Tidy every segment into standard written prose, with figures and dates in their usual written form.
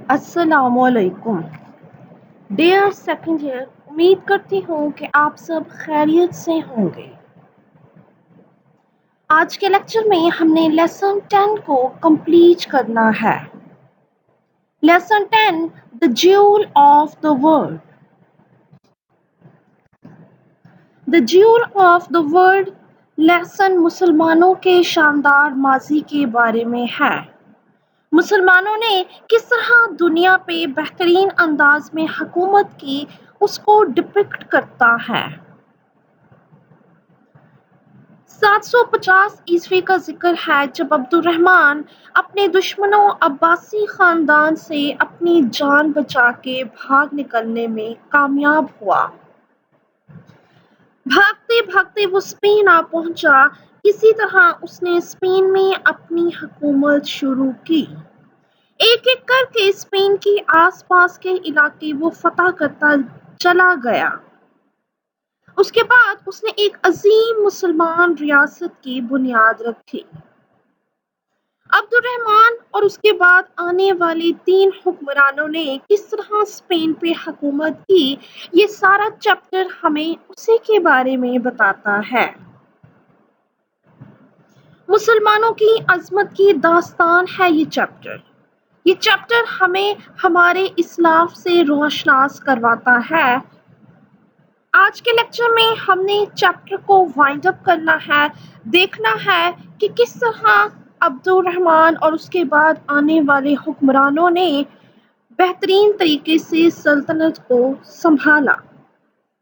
السلام علیکم dear second year, امید کرتی ہوں کہ آپ سب خیریت سے ہوں گے۔ آج کے لیکچر میں ہم نے لیسن 10 کو کمپلیٹ کرنا ہے۔ Lesson 10 the jewel of the word. The jewel of the word lesson مسلمانوں کے شاندار ماضی کے بارے میں ہے۔ مسلمانوں نے کس طرح دنیا پہ بہترین انداز میں حکومت کی، اس کو ڈپکٹ کرتا ہے۔ 750 کا ذکر ہے جب عبد الرحمن اپنے دشمنوں عباسی خاندان سے اپنی جان بچا کے بھاگ نکلنے میں کامیاب ہوا۔ بھاگتے بھاگتے وہ اسپین آ پہنچا۔ کسی طرح اس نے اسپین میں اپنی حکومت شروع کی۔ ایک ایک کر کے اسپین کی آس پاس کے علاقے وہ فتح کرتا چلا گیا۔ اس کے بعد اس نے ایک عظیم مسلمان ریاست کی بنیاد رکھی۔ عبد الرحمن اور اس کے بعد آنے والے 3 حکمرانوں نے کس طرح اسپین پہ حکومت کی، یہ سارا چیپٹر ہمیں اسی کے بارے میں بتاتا ہے۔ مسلمانوں کی عظمت کی داستان ہے یہ چیپٹر۔ یہ چیپٹر ہمیں ہمارے اسلاف سے روشناس کرواتا ہے۔ آج کے لیکچر میں ہم نے چیپٹر کو وائنڈ اپ کرنا ہے، دیکھنا ہے کہ کس طرح عبد الرحمن اور اس کے بعد آنے والے حکمرانوں نے بہترین طریقے سے سلطنت کو سنبھالا۔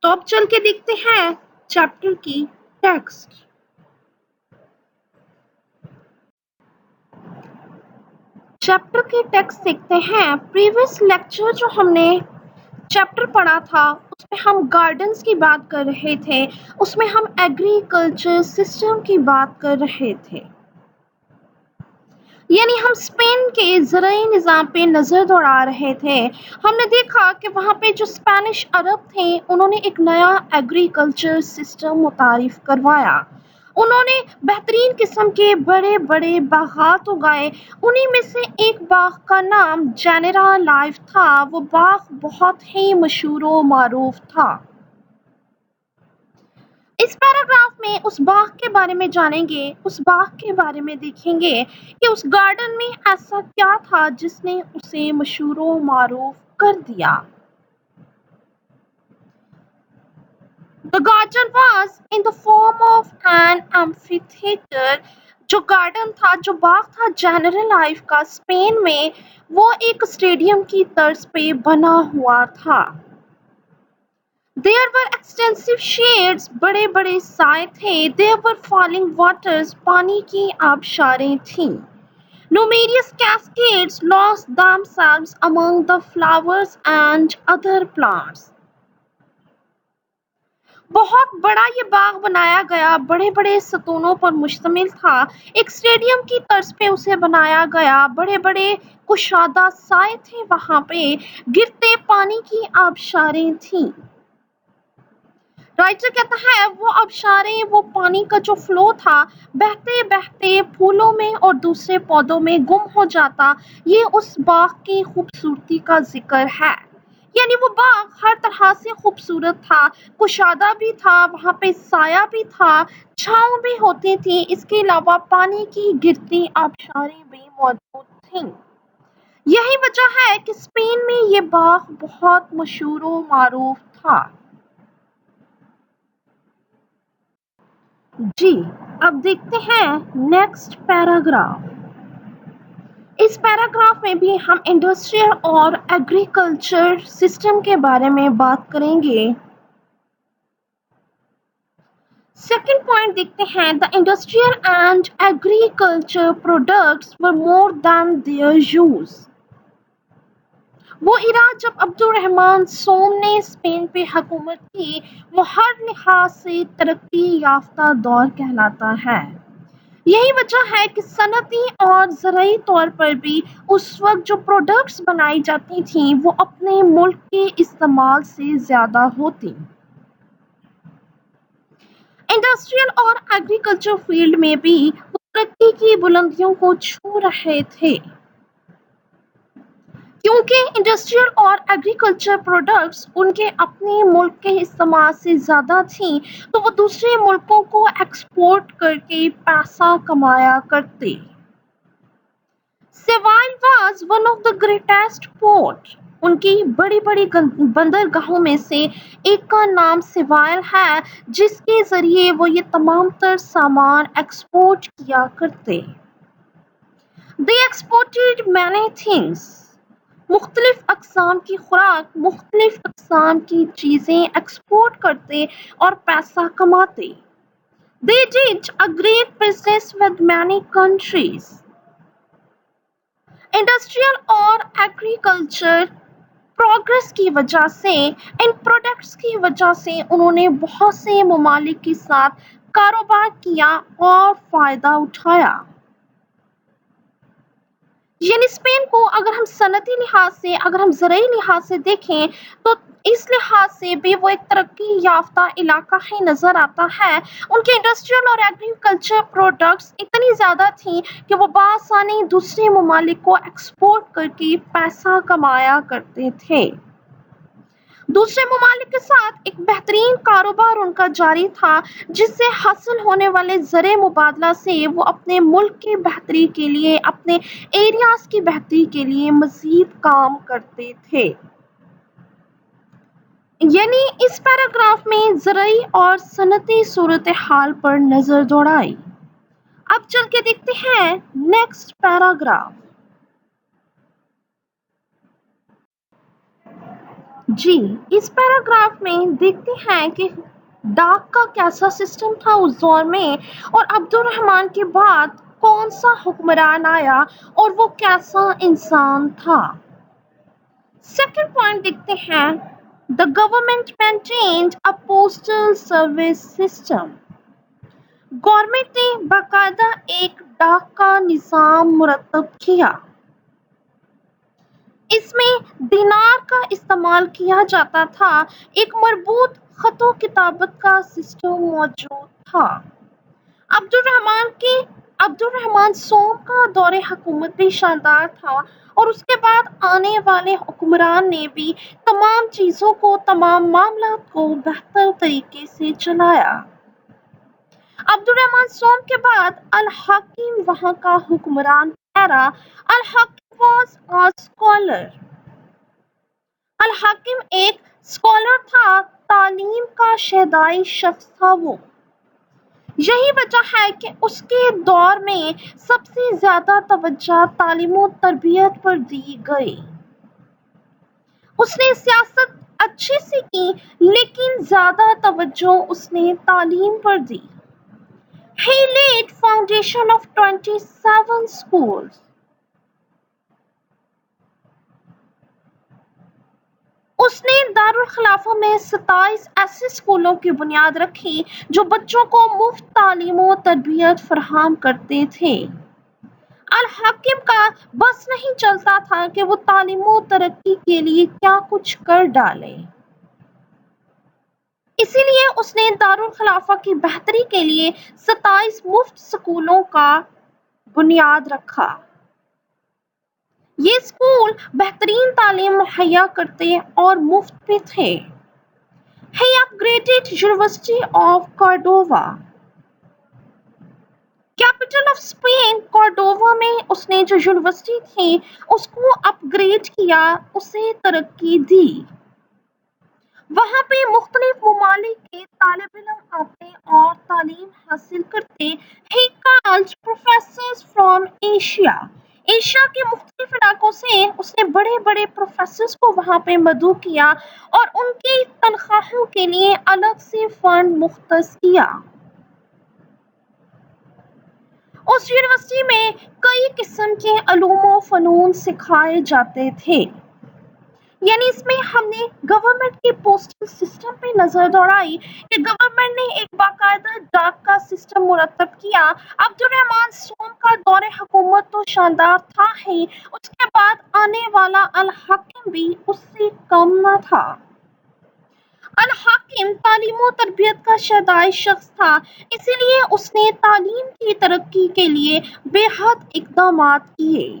تو اب چل کے دیکھتے ہیں چیپٹر کی ٹیکسٹ۔ چیپٹر کی ٹیکسٹ دیکھتے ہیں۔ پریویس لیکچر جو ہم نے چیپٹر پڑھا تھا اس میں ہم گارڈنز کی بات کر رہے تھے، اس میں ہم ایگریکلچر سسٹم کی بات کر رہے تھے، یعنی ہم اسپین کے زرعی نظام پہ نظر دوڑا رہے تھے۔ ہم نے دیکھا کہ وہاں پہ جو اسپینش عرب تھے انہوں نے ایک نیا ایگریکلچر سسٹم متعارف کروایا۔ انہوں نے بہترین قسم کے بڑے بڑے باغات اگائے۔ انہی میں سے ایک باغ کا نام جینرا لائف تھا۔ وہ باغ بہت ہی مشہور و معروف تھا۔ اس پیراگراف میں اس باغ کے بارے میں جانیں گے، اس باغ کے بارے میں دیکھیں گے کہ اس گارڈن میں ایسا کیا تھا جس نے اسے مشہور و معروف کر دیا۔ The garden was in the form of an amphitheater۔ جو گارڈن تھا، جو باغ تھا جنرل لائف کا، اسپین میں وہ ایک اسٹیڈیم کی طرز پہ بنا ہوا تھا۔ There were extensive shades۔ بڑے بڑے سائے تھے۔ There were falling waters۔ پانی کی آبشاریں تھیں۔ Numerous cascades lost themselves among the flowers and other plants۔ بہت بڑا یہ باغ بنایا گیا، بڑے بڑے ستونوں پر مشتمل تھا۔ ایک اسٹیڈیم کی طرز پہ اسے بنایا گیا۔ بڑے بڑے کشادہ سائے تھے وہاں پہ، گرتے پانی کی آبشاریں تھیں۔ رائٹر کہتا ہے وہ آبشاریں، وہ پانی کا جو فلو تھا، بہتے بہتے پھولوں میں اور دوسرے پودوں میں گم ہو جاتا۔ یہ اس باغ کی خوبصورتی کا ذکر ہے، یعنی وہ باغ ہر طرح سے خوبصورت تھا، کشادہ بھی تھا، وہاں پہ سایہ بھی تھا، چھاؤں بھی ہوتی تھی، اس کے علاوہ پانی کی گرتی آبشاریں بھی موجود تھیں۔ یہی وجہ ہے کہ اسپین میں یہ باغ بہت مشہور و معروف تھا۔ جی اب دیکھتے ہیں نیکسٹ پیراگراف۔ اس پیراگراف میں بھی ہم انڈسٹریل اور ایگریکلچر سسٹم کے بارے میں بات کریں گے۔ سیکنڈ پوائنٹ دیکھتے ہیں، the industrial and agriculture products were more than their use۔ وہ ایرا جب عبد الرحمن سوم نے اسپین پہ حکومت کی، وہ ہر لحاظ سے ترقی یافتہ دور کہلاتا ہے۔ یہی وجہ ہے کہ صنعتی اور زرعی طور پر بھی اس وقت جو پروڈکٹس بنائی جاتی تھیں وہ اپنے ملک کے استعمال سے زیادہ ہوتی۔ انڈسٹریل اور ایگریکلچر فیلڈ میں بھی وہ ترقی کی بلندیوں کو چھو رہے تھے۔ کیوں کیونکہ انڈسٹریل اور ایگریکلچر پروڈکٹس ان کے اپنے ملک کے استعمال سے زیادہ تھیں تو وہ دوسرے ملکوں کو ایکسپورٹ کر کے پیسہ کمایا کرتے۔ Seville was one of the greatest port. ان کی بڑی بڑی بندرگاہوں میں سے ایک کا نام سیوائل ہے جس کے ذریعے وہ یہ تمام تر سامان ایکسپورٹ کیا کرتے۔ They exported many things۔ مختلف اقسام کی خوراک، مختلف اقسام کی چیزیں ایکسپورٹ کرتے اور پیسہ کماتے۔ They did a great business with many countries۔ Industrial اور ایگریکلچر پروگریس کی وجہ سے، ان پروڈکٹس کی وجہ سے انہوں نے بہت سے ممالک کے ساتھ کاروبار کیا اور فائدہ اٹھایا۔ یعنی اسپین کو اگر ہم صنعتی لحاظ سے، اگر ہم زرعی لحاظ سے دیکھیں تو اس لحاظ سے بھی وہ ایک ترقی یافتہ علاقہ ہی نظر آتا ہے۔ ان کے انڈسٹریل اور ایگریکلچر پروڈکٹس اتنی زیادہ تھیں کہ وہ بآسانی دوسرے ممالک کو ایکسپورٹ کر کے پیسہ کمایا کرتے تھے۔ دوسرے ممالک کے ساتھ ایک بہترین کاروبار ان کا جاری تھا جس سے حاصل ہونے والے زرعی مبادلہ سے وہ اپنے ملک کی بہتری کے لیے، اپنے ایریاز کی بہتری کے لیے مزید کام کرتے تھے۔ یعنی اس پیراگراف میں زرعی اور صنعتی صورتحال پر نظر دوڑائی۔ اب چل کے دیکھتے ہیں نیکسٹ پیراگراف۔ جی اس پیراگراف میں دیکھتے ہیں کہ ڈاک کا کیسا سسٹم تھا اس دور میں اور عبد الرحمن کے بعد کون سا حکمران آیا اور وہ کیسا انسان تھا۔ سیکنڈ پوائنٹ دیکھتے ہیں The government maintained a postal service system۔ Government نے باقاعدہ ایک ڈاک کا نظام مرتب کیا۔ اس میں دینار کا استعمال کیا جاتا تھا۔ ایک مربوط خط و کتابت کا سسٹم موجود تھا۔ عبد الرحمن سوم کا دور حکومت بھی شاندار تھا اور اس کے بعد آنے والے حکمران نے بھی تمام چیزوں کو، تمام معاملات کو بہتر طریقے سے چلایا۔ عبد الرحمن سوم کے بعد الحاکم وہاں کا حکمران ٹھہرا۔ Al-Hakim was a scholar۔ Al-Hakim ایک اسکالر تھا، تعلیم کا شہدائی شخص تھا وہ۔ یہی وجہ ہے کہ اس کے دور میں سب سے زیادہ توجہ تعلیم و تربیت پر دی گئی۔ اس نے سیاست اچھے سے کی لیکن زیادہ توجہ اس نے تعلیم پر دی۔ He laid foundation of 27 schools۔ اس نے دارالخلافہ میں 27 ایسے اسکولوں کی بنیاد رکھی جو بچوں کو مفت تعلیم و تربیت فراہم کرتے تھے۔ الحاکم کا بس نہیں چلتا تھا کہ وہ تعلیم و ترقی کے لیے کیا کچھ کر ڈالے۔ اسی لیے اس نے دارالخلافہ کی بہتری کے لیے 27 مفت اسکولوں کا بنیاد رکھا۔ یہ اسکول بہترین تعلیم مہیا کرتے اور مفت بھی تھے۔ He upgraded University of Cordova۔ Capital of Spain Cordova میں اس نے جو یونیورسٹی تھی اس کو اپ گریڈ کیا، اسے ترقی دی۔ وہاں پہ مختلف ممالک کے طالب علم آتے اور تعلیم حاصل کرتے۔ He called professors from Asia۔ Asia کے مختلف علاقوں سے اس نے بڑے بڑے پروفیسرز کو وہاں پہ مدعو کیا اور ان کی تنخواہوں کے لیے الگ سے فنڈ مختص کیا۔ اس یونیورسٹی میں کئی قسم کے علوم و فنون سکھائے جاتے تھے۔ یعنی اس میں ہم نے گورنمنٹ کے پوسٹل سسٹم پہ نظر دوڑائی کہ گورنمنٹ نے ایک باقاعدہ ڈاک کا سسٹم مرتب کیا۔ عبد الرحمن سوم کا دور حکومت تو شاندار تھا ہی، اس کے بعد آنے والا الحاکم بھی اس سے کم نہ تھا۔ الحاکم تعلیم و تربیت کا شہدائی شخص تھا، اسی لیے اس نے تعلیم کی ترقی کے لیے بے حد اقدامات کیے۔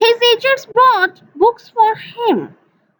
His agents brought books for him.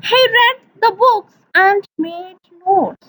He read the books and made notes.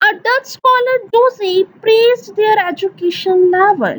A Dutch scholar Dozy praised their education level.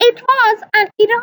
It was an era